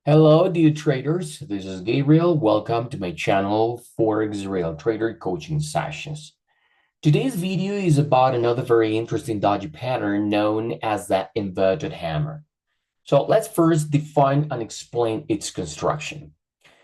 Hello, dear traders. This is Gabriel. Welcome to my channel, Forex.Real.Trader coaching sessions. Today's video is about another very interesting dodgy pattern known as the inverted hammer. So let's first define and explain its construction.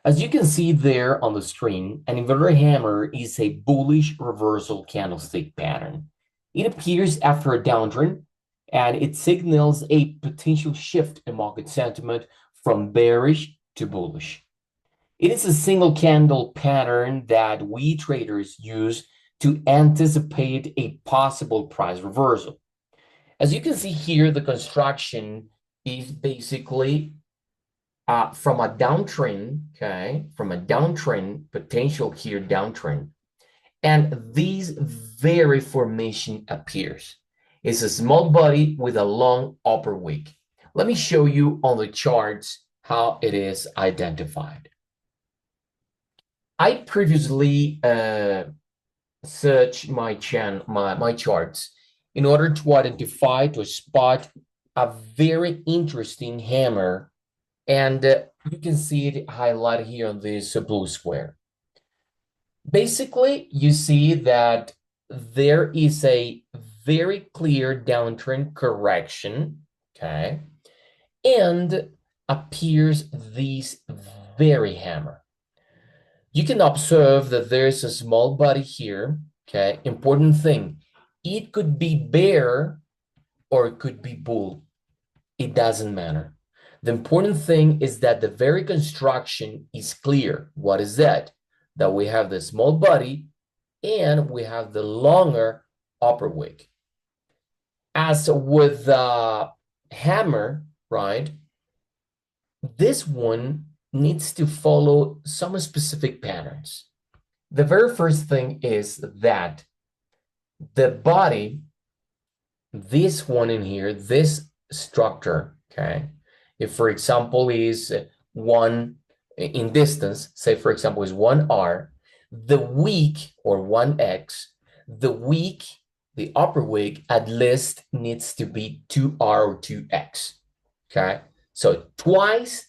As you can see there on the screen, an inverted hammer is a bullish reversal candlestick pattern. It appears after a downtrend and it signals a potential shift in market sentiment from bearish to bullish. It is a single candle pattern that we traders use to anticipate a possible price reversal. As you can see here, the construction is basically from a downtrend, okay, from a downtrend, potential here downtrend, and this very formation appears. It's a small body with a long upper wick. Let me show you on the charts how it is identified. I previously searched my charts in order to identify, to spot a very interesting hammer, and you can see it highlighted here on this blue square. Basically, you see that there is a very clear downtrend correction, okay, and appears this very hammer. You can observe that there's a small body here, okay. Important thing, it could be bear or it could be bull. It doesn't matter. The important thing is that the very construction is clear. What is that? That we have the small body and we have the longer upper wick. As with the hammer, right, this one needs to follow some specific patterns. The very first thing is that the body, this one in here, this structure, okay, if for example is one in distance, say for example is 1R, the wick or 1X, the wick, the upper wick at least needs to be 2R or 2X, okay? So twice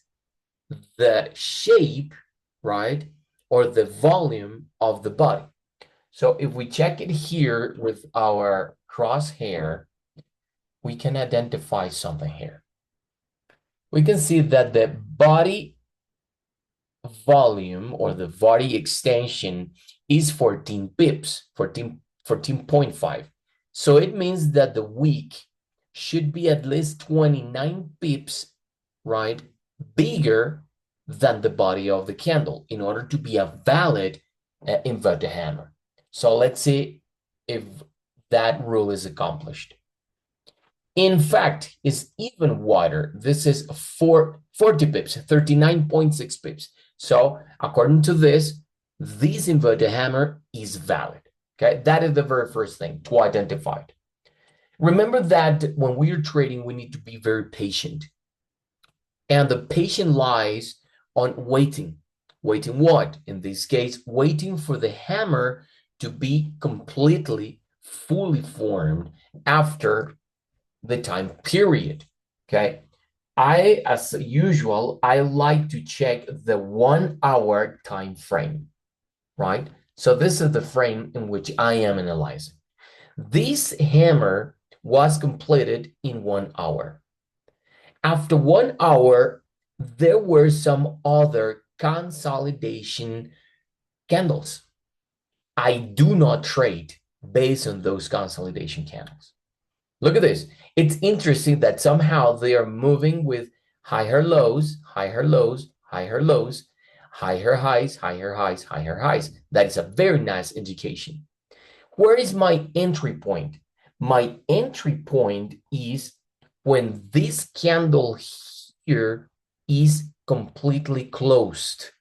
the shape, right, or the volume of the body. So if we check it here with our crosshair, we can identify something here. We can see that the body volume or the body extension is 14 pips, 14.5. So it means that the wick should be at least 29 pips, right, bigger than the body of the candle in order to be a valid inverted hammer. So let's see if that rule is accomplished. In fact, it's even wider. This is 40 pips, 39.6 pips. So according to this inverted hammer is valid. Okay, that is the very first thing to identify it. Remember that when we are trading, we need to be very patient. And the patient lies on waiting. Waiting what? In this case, waiting for the hammer to be completely, fully formed after the time period. Okay. As usual, I like to check the 1 hour time frame, right? So this is the frame in which I am analyzing. This hammer was completed in 1 hour. After 1 hour, there were some other consolidation candles. I do not trade based on those consolidation candles. Look at this. It's interesting that somehow they are moving with higher lows, higher lows, higher lows, higher highs, higher highs, higher highs. That is a very nice indication. Where is my entry point? My entry point is when this candle here is completely closed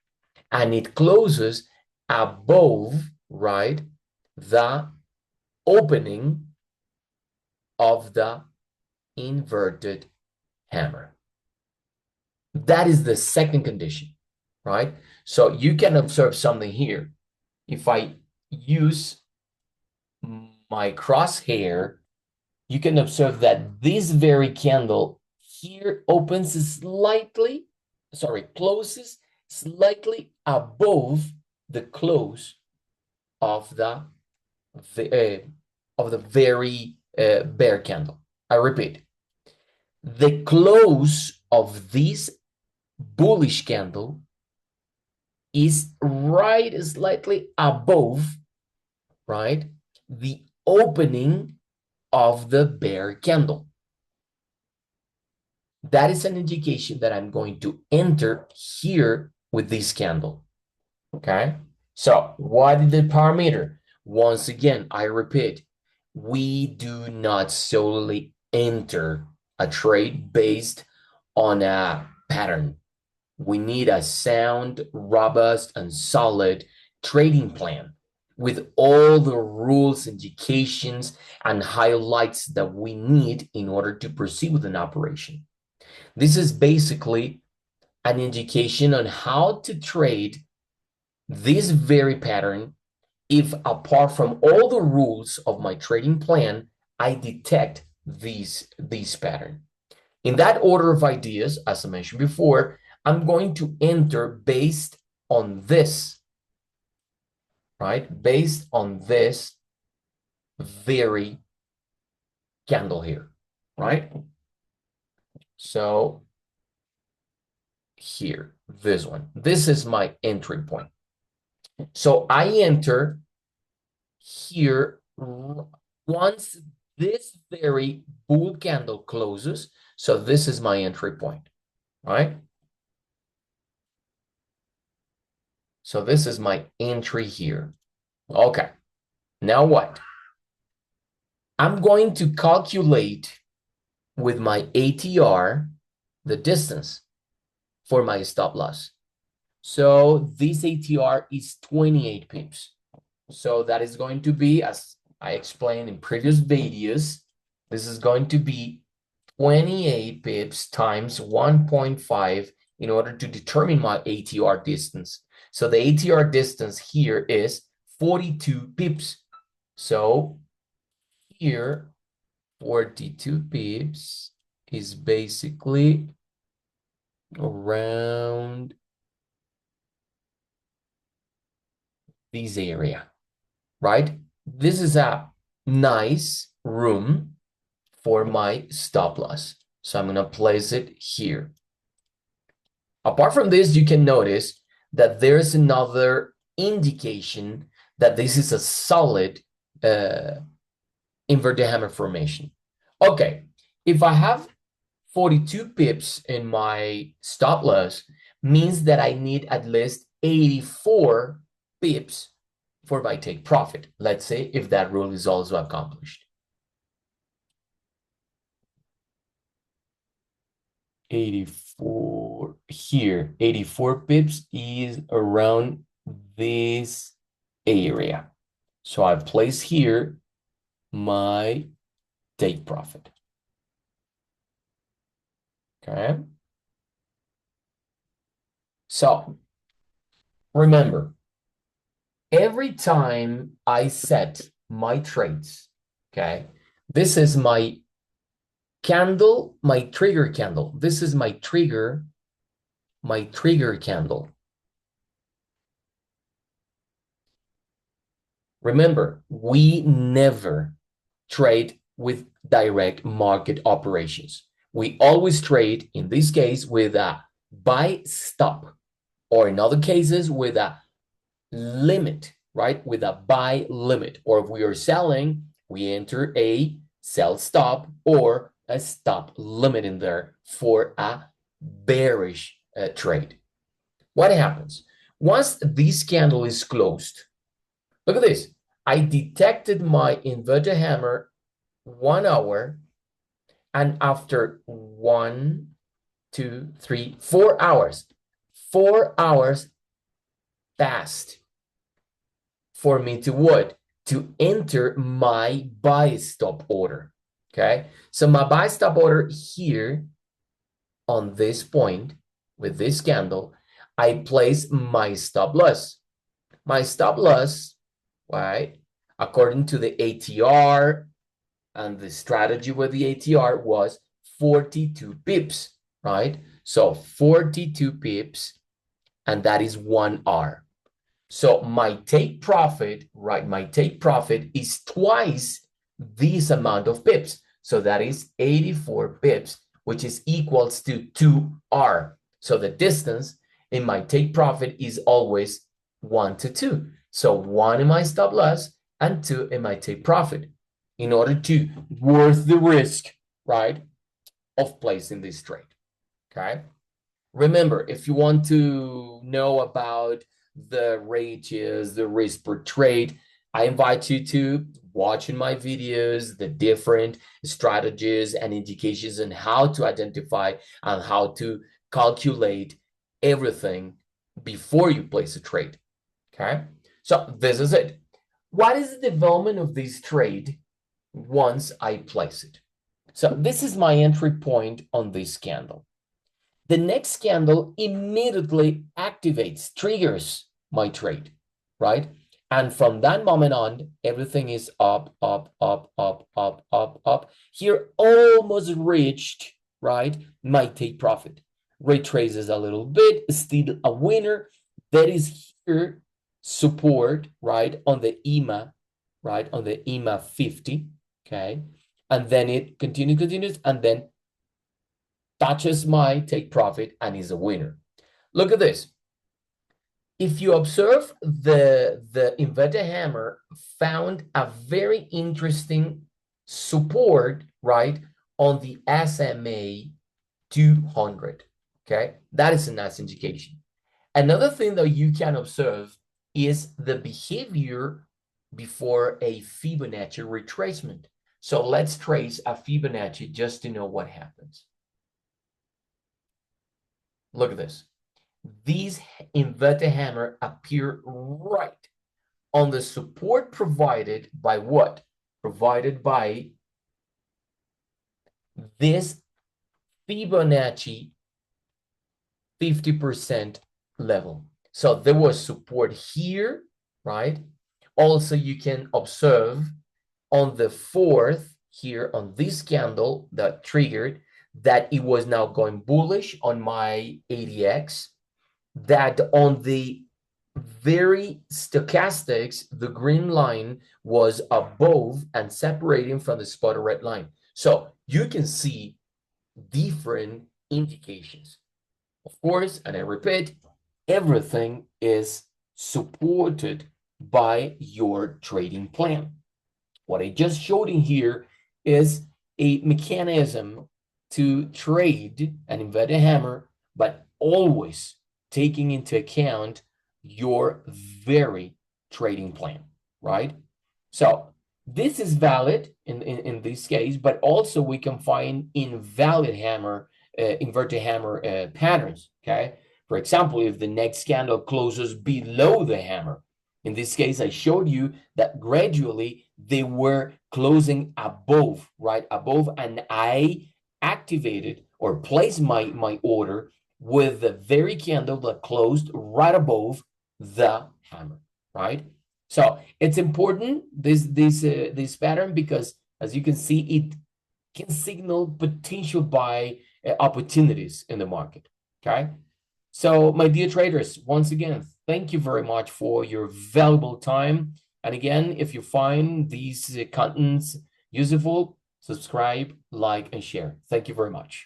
and it closes above, right, the opening of the inverted hammer. That is the second condition, right? So you can observe something here. If I use my crosshair, you can observe that this very candle here opens closes slightly above the close of the very bear candle. I repeat, the close of this bullish candle is right slightly above, right, the opening of the bear candle. That is an indication that I'm going to enter here with this candle. Okay, so what is the parameter? Once again, I repeat, we do not solely enter a trade based on a pattern. We need a sound, robust, and solid trading plan with all the rules, indications, and highlights that we need in order to proceed with an operation. This is basically an indication on how to trade this very pattern if, apart from all the rules of my trading plan, I detect these pattern. In that order of ideas, as I mentioned before, I'm going to enter based on this, right? Based on this very candle here, right? So here, this one, this is my entry point. So I enter here once this very bull candle closes. So this is my entry point, right? So this is my entry here. Okay, now what? I'm going to calculate with my ATR the distance for my stop loss. So this ATR is 28 pips. So that is going to be, as I explained in previous videos, this is going to be 28 pips times 1.5 in order to determine my ATR distance. So the ATR distance here is 42 pips. So here, 42 pips is basically around this area, right? This is a nice room for my stop loss. So I'm going to place it here. Apart from this, you can notice that there's another indication that this is a solid inverted hammer formation. Okay, if I have 42 pips in my stop loss, means that I need at least 84 pips for my take profit. Let's say if that rule is also accomplished. 84 here, 84 pips is around this area. So I place here my take profit. Okay. So remember, every time I set my trades, okay, this is my candle, my trigger candle. This is my trigger candle. Remember, we never trade with direct market operations. We always trade, in this case, with a buy stop, or in other cases, with a limit, right? With a buy limit. Or if we are selling, we enter a sell stop or a stop limit in there for a bearish trade. What happens? Once this candle is closed, look at this. I detected my inverted hammer 1 hour, and after 1, 2, 3, 4 hours, 4 hours passed for me to what? To enter my buy stop order. Okay, so my buy stop order here on this point with this candle, I place my stop loss. My stop loss, right, according to the ATR and the strategy with the ATR was 42 pips, right? So 42 pips, and that is 1 hour. So my take profit, right? My take profit is twice this amount of pips. So that is 84 pips, which is equals to 2R. So the distance in my take profit is always 1 to 2. So 1 in my stop loss and 2 in my take profit in order to worth the risk, right, of placing this trade. Okay. Remember, if you want to know about the ratios, the risk per trade, I invite you to watch in my videos the different strategies and indications on how to identify and how to calculate everything before you place a trade. Okay, so this is it. What is the development of this trade once I place it? So this is my entry point on this candle. The next candle immediately activates, triggers my trade, right? And from that moment on, everything is up, up, up, up, up, up, up. Here, almost reached, right, my take profit. Retraces a little bit, still a winner. That is here support, right, on the EMA, right, on the EMA 50, okay? And then it continues, and then touches my take profit and is a winner. Look at this. If you observe, the inverted hammer found a very interesting support, right, on the SMA 200. Okay, that is a nice indication. Another thing that you can observe is the behavior before a Fibonacci retracement. So let's trace a Fibonacci just to know what happens. Look at this. These inverted hammer appear right on the support provided by what? Provided by this Fibonacci 50% level. So there was support here, right? Also, you can observe on the fourth here on this candle that triggered that it was now going bullish on my ADX, that on the very stochastics, the green line was above and separating from the spot red line. So you can see different indications. Of course, and I repeat, everything is supported by your trading plan. What I just showed in here is a mechanism to trade an inverted hammer, but always taking into account your very trading plan, right? So this is valid in this case, but also we can find invalid hammer, inverted hammer patterns, okay? For example, if the next candle closes below the hammer, in this case, I showed you that gradually they were closing above, right? Above, and I activated or placed my order with the very candle that closed right above the hammer, right? So it's important, this pattern, because as you can see, it can signal potential buy opportunities in the market, okay? So my dear traders, once again, thank you very much for your valuable time. And again, if you find these contents useful, subscribe, like, and share. Thank you very much.